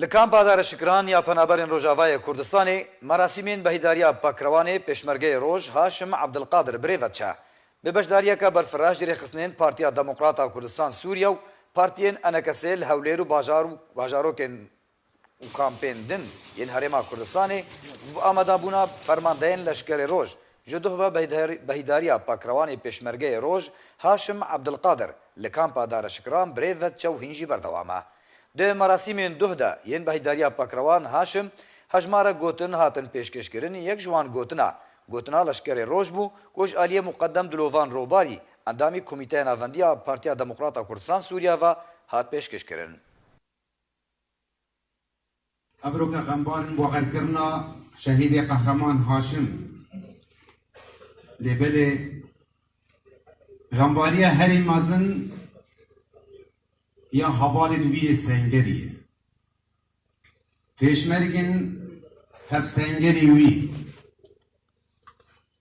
Li Kampa Dareşikiran ya Penaberên Rojavayê Kurdistanê merasîmên bihîdariya Pakrewanê Pêşmergeyê Roj Haşim Abdilqadir birêve çe. Bi beşdariyeka berfireh ji rêxistinên Partiya Demokrata Kurdistan Sûriye û partiyên NKSê li Hewlêr û bajarokên û kampên din yên Herêma Kurdistanê bi amadebûna fermandeyên leşkerê Roj ji duh ve bihîdariya Pakrewanê Pêşmergeyê Roj Haşim Abdilqadir li Kampa Dareşikiran birêve çe û hîn jî berdewam e. Di merasîmên duh de yên bihîdariya Pakrewan Haşim hejmara gotin hatin pêşkêşkirin yek ji wan gotina leşkerê Roj bû ku ji aliyê muqeddem Dilovan Robarî endamî Komîteya Navendiya Partiya Demokrata Kurdistan Sûriye ve hat pêşkêşkirin. Evroka xembarin bo erkirina şehîdê qehreman Haşim lêbelê xembariya herî mezin ya havalên wî yê sengerî ye. Pêşmergên hevsengerî wî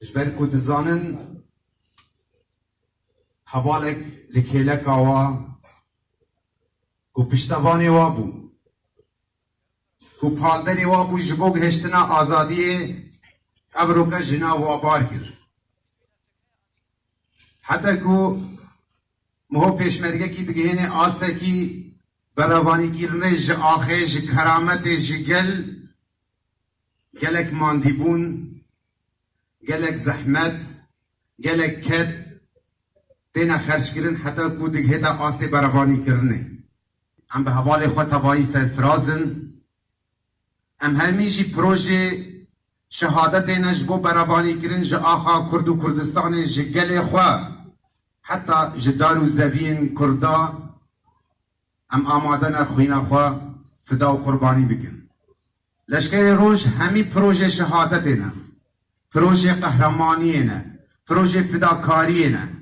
ji ber ku dizanin hevalek li kêleka wa ku piştevanê wa bû ku palderê wa bû ji bo gihîştina azadiyê ev roka jina wa bar kir. Heta ku مهو پیشمرگه کی دگهینه آسته کی براوانی کیرنه ج آخه ج کرامت ج گلک ماندیبون گلک زحمت گلک کت تینا خرج کرن حتی کو دگهیتا آسته براوانی کرنه ام به حوال خود تبایی سرفرازن ام همیشی پروژه شهادت نجبو براوانی کرن ج آخا کرد و کردستان ج گل خواه حتی جدار و زوین کردا ام آمادن خوینا خواه فدا و قربانی بکن. لشکر روش همی پروژه شهادت نه، پروژه قهرمانی نه، پروژه فداکاری نه.